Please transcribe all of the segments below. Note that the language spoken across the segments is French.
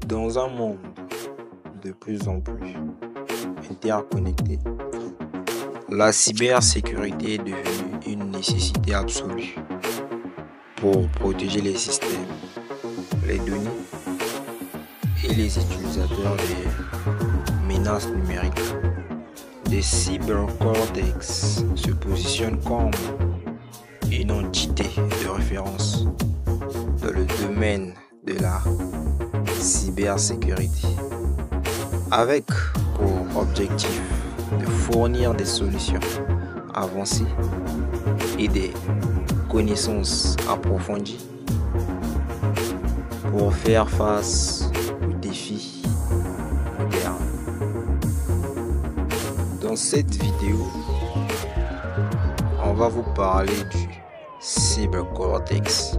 Dans un monde de plus en plus interconnecté, la cybersécurité est devenue une nécessité absolue pour protéger les systèmes, les données et les utilisateurs des menaces numériques. Les cybercortex se positionnent comme une entité de référence dans le domaine de la cybersécurité, avec pour objectif de fournir des solutions avancées et des connaissances approfondies pour faire face aux défis modernes. Dans cette vidéo, on va vous parler du cybercortex,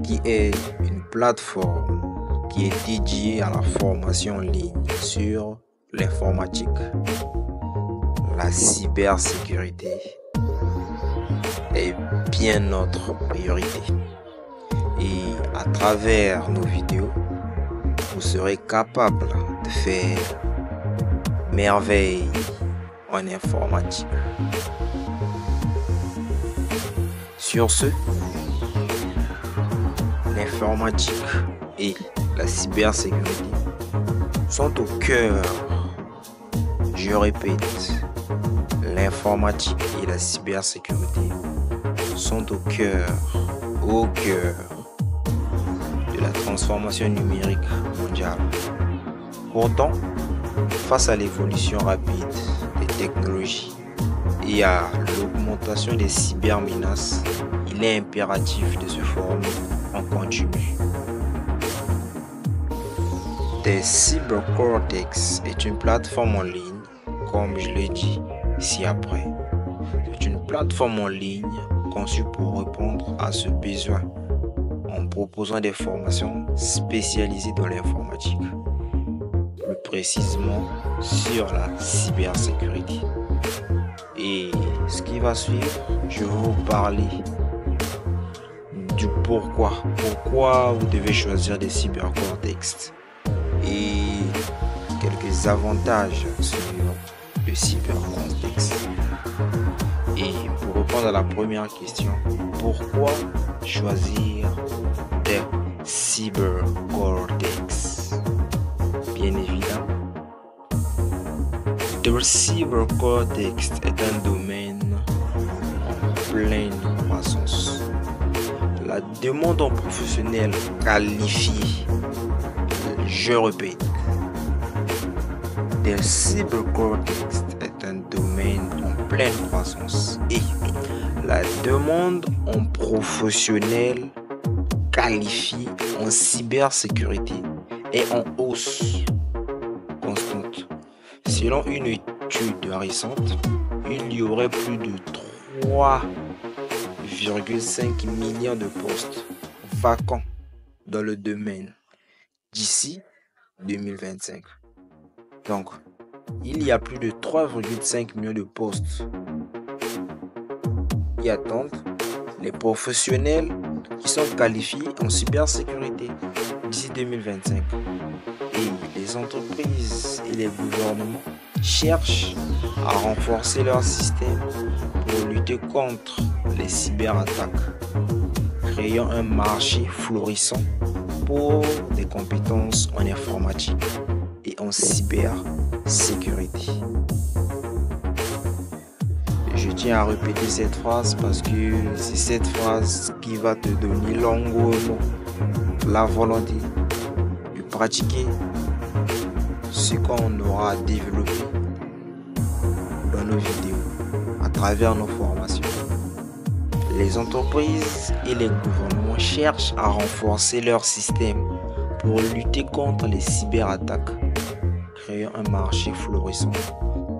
qui est une plateforme qui est dédiée à la formation en ligne sur l'informatique, la cybersécurité est bien notre priorité. Et à travers nos vidéos, vous serez capable de faire merveilles en informatique. Sur ce, l'informatique et la cybersécurité sont au cœur, je répète, l'informatique et la cybersécurité sont au cœur de la transformation numérique mondiale. Pourtant, face à l'évolution rapide des technologies et à l'augmentation des cybermenaces, il est impératif de se former en continu. The cybercortex est une plateforme en ligne, comme je l'ai dit ci-après. C'est une plateforme en ligne conçue pour répondre à ce besoin en proposant des formations spécialisées dans l'informatique, plus précisément sur la cybersécurité. Et ce qui va suivre, je vais vous parler du pourquoi vous devez choisir des cybercortex et quelques avantages sur le cybercortex. Et pour répondre à la première question, pourquoi choisir des cybercortex? Bien évidemment, le cybercortex est un domaine en pleine croissance. La demande en professionnels qualifiés, je répète, le cybercortex est un domaine en pleine croissance et la demande en professionnels qualifiés en cybersécurité est en hausse constante. Selon une étude récente, il y aurait plus de 3,5 millions de postes vacants dans le domaine d'ici 2025. Donc, il y a plus de 3,5 millions de postes qui attendent les professionnels qui sont qualifiés en cybersécurité d'ici 2025. Et les entreprises et les gouvernements cherchent à renforcer leur système pour lutter contre les cyberattaques, créant un marché florissant pour des compétences en informatique et en cybersécurité. Je tiens à répéter cette phrase parce que c'est cette phrase qui va te donner longuement la volonté de pratiquer ce qu'on aura développé dans nos vidéos à travers nos formations. Les entreprises et les gouvernements cherchent à renforcer leur système pour lutter contre les cyberattaques, créant un marché florissant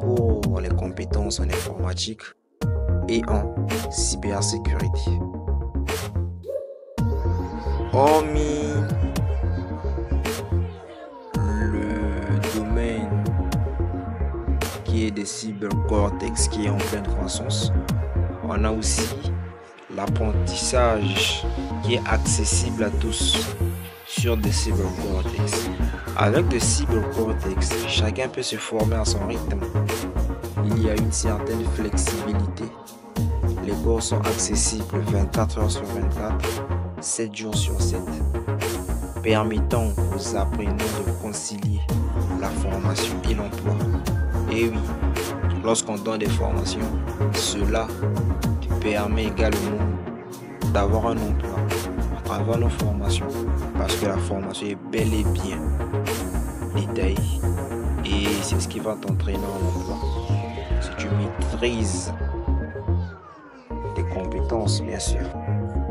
pour les compétences en informatique et en cybersécurité. Hormis le domaine qui est des cybercortex qui est en pleine croissance, on a aussi l'apprentissage qui est accessible à tous sur des cybercortex. Avec des cybercortex, chacun peut se former à son rythme. Il y a une certaine flexibilité. Les cours sont accessibles 24 heures sur 24, 7 jours sur 7, permettant aux apprenants de concilier la formation et l'emploi. Et oui, lorsqu'on donne des formations, cela permet également d'avoir un emploi à travers nos formations, parce que la formation est bel et bien détaillée et c'est ce qui va t'entraîner en emploi. Si tu maîtrises tes compétences, bien sûr.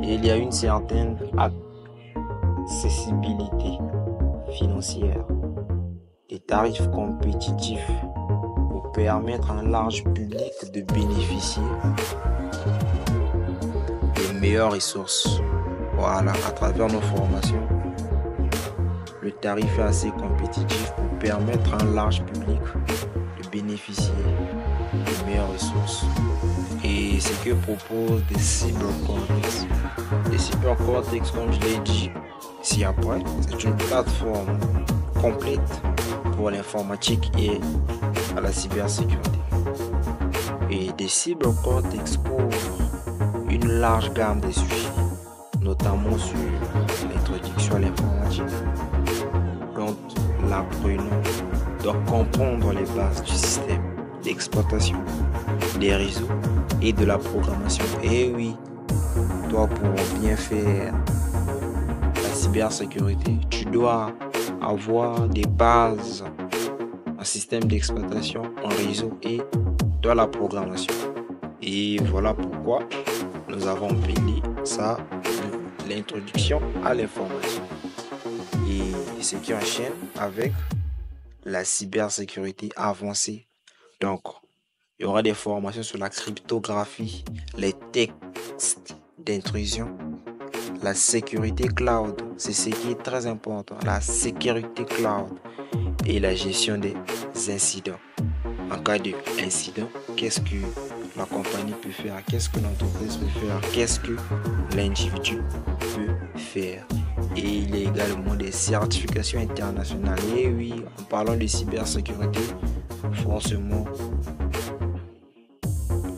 Et il y a une certaine accessibilité financière. Des tarifs compétitifs pour permettre à un large public de bénéficier des meilleures ressources. Voilà, à travers nos formations, le tarif est assez compétitif pour permettre à un large public de bénéficier des meilleures ressources. Et c'est que proposent des cybercortex. Les cybercortex, comme je l'ai dit ci-après, c'est une plateforme complète pour l'informatique et à la cybersécurité. Et des cybercortex couvrent une large gamme de sujets, notamment sur l'introduction à l'informatique, dont l'apprenant doit comprendre les bases du système d'exploitation, des réseaux et de la programmation. Et oui, toi, pour bien faire la cybersécurité, tu dois avoir des bases en système d'exploitation, en réseau et dans la programmation. Et voilà pourquoi nous avons appelé ça l'introduction à l'information. Et ce qui enchaîne avec la cybersécurité avancée. Donc, il y aura des formations sur la cryptographie, les textes d'intrusion, la sécurité cloud, c'est ce qui est très important, la sécurité cloud et la gestion des incidents. En cas d'incident, qu'est-ce que la compagnie peut faire, qu'est-ce que l'entreprise peut faire, qu'est-ce que l'individu peut faire. Et il y a également des certifications internationales. Et oui, en parlant de cybersécurité, forcément,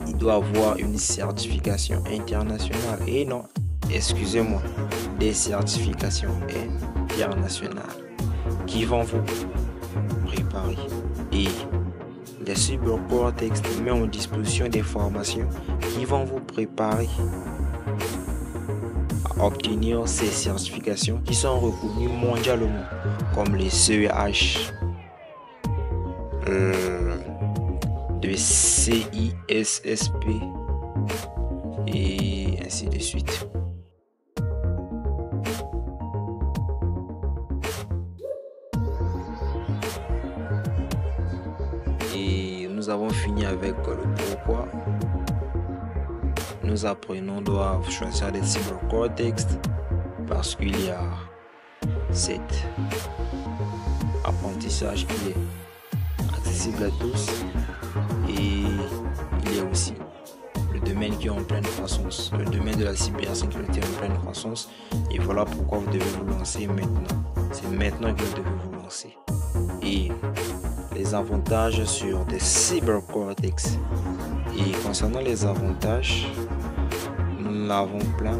il doit avoir une certification internationale. Et non, excusez-moi, des certifications internationales qui vont vous préparer. Et les cybercortex mettent en disposition des formations qui vont vous préparer à obtenir ces certifications qui sont reconnues mondialement, comme les CEH, de CISSP et ainsi de suite. Et nous avons fini avec le pourquoi. Nos apprenants doivent choisir des cybercortex parce qu'il y a cet apprentissage qui est accessible à tous et il y a aussi le domaine qui est en pleine croissance, le domaine de la cybersécurité en pleine croissance, et voilà pourquoi vous devez vous lancer maintenant. C'est maintenant que vous devez vous lancer. Et les avantages sur des cybercortex. Et concernant les avantages, nous l'avons plein.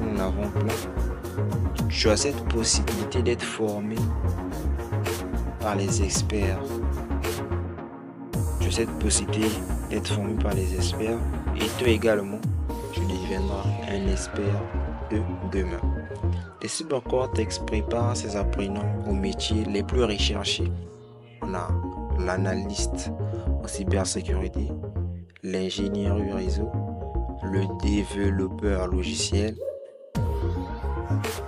Tu as cette possibilité d'être formé par les experts. Tu as cette possibilité d'être formé par les experts. Et toi également, tu deviendras un expert de demain. Les cybercortex préparent ses apprenants aux métiers les plus recherchés. On a l'analyste en cybersécurité, l'ingénieur réseau, le développeur logiciel,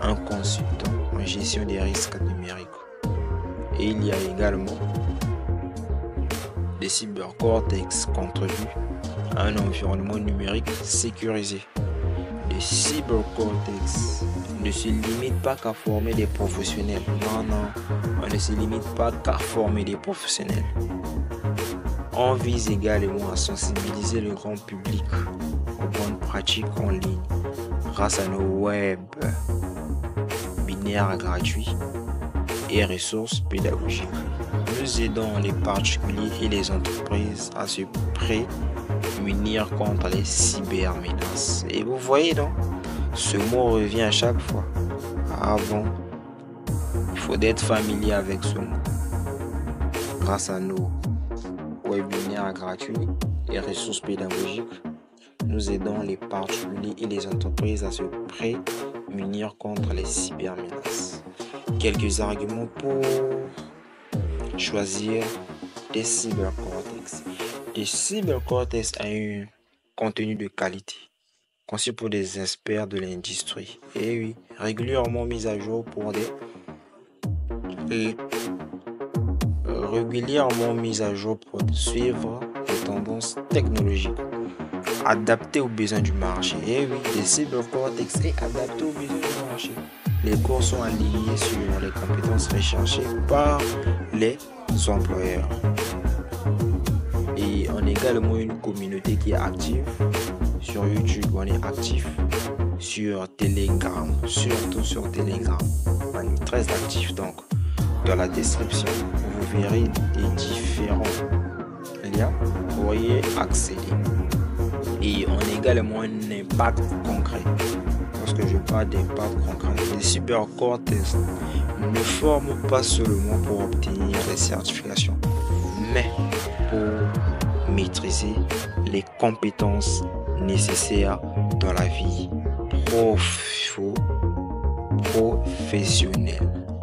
un consultant en gestion des risques numériques. Et il y a également des cybercortex contribuent à un environnement numérique sécurisé. Les cybercortex ne se limitent pas qu'à former des professionnels. Non, on ne se limite pas qu'à former des professionnels. On vise également à sensibiliser le grand public aux bonnes pratiques en ligne grâce à nos web binaires gratuits et ressources pédagogiques. Nous aidons les particuliers et les entreprises à se prémunir contre les cybermenaces. Et vous voyez donc, ce mot revient à chaque fois. Ah bon, il faut être familier avec ce mot. Grâce à nos webinaires gratuits et ressources pédagogiques, nous aidons les particuliers et les entreprises à se prémunir contre les cybermenaces. Quelques arguments pour choisir des cybercortex. Des cybercortex a un contenu de qualité, conçu pour des experts de l'industrie. Et oui, régulièrement mis à jour pour suivre les tendances technologiques adaptées aux besoins du marché. Et oui, les cybercortex est adapté aux besoins du marché. Les cours sont alignés sur les compétences recherchées par les employeurs. Et on a également une communauté qui est active sur YouTube. On est actif sur Telegram, surtout sur Telegram. On est très actif, donc dans la description vous verrez les différents liens pour y accéder. Et on a également un impact concret. Lorsque je parle d'impact concret, les cybercortex ne forment pas seulement pour obtenir des certifications, mais pour maîtriser les compétences nécessaires dans la vie professionnelle.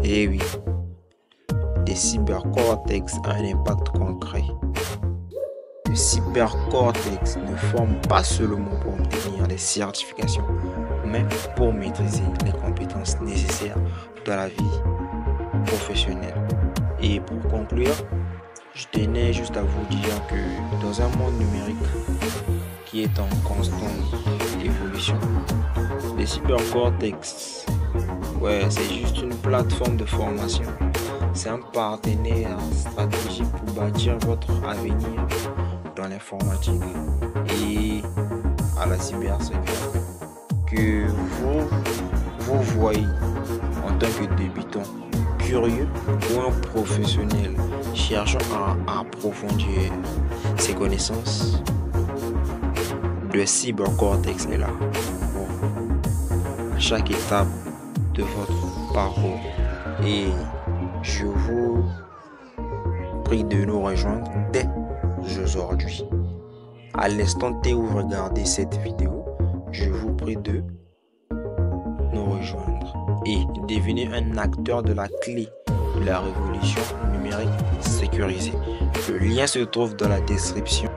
Et oui, les cybercortex ont un impact concret. Le cybercortex ne forme pas seulement pour obtenir des certifications, mais pour maîtriser les compétences nécessaires dans la vie professionnelle. Et pour conclure, je tenais juste à vous dire que dans un monde numérique qui est en constante évolution, les cybercortex, c'est juste une plateforme de formation. C'est un partenaire stratégique pour bâtir votre avenir dans l'informatique et à la cybersécurité. Que vous voyez en tant que débutant curieux ou un professionnel cherchant à approfondir ses connaissances, le cybercortex est là à chaque étape de votre parcours. Et je vous prie de nous rejoindre dès aujourd'hui. À l'instant T où vous regardez cette vidéo, je vous prie de nous rejoindre et devenir un acteur de la clé de la révolution numérique sécurisée. Le lien se trouve dans la description.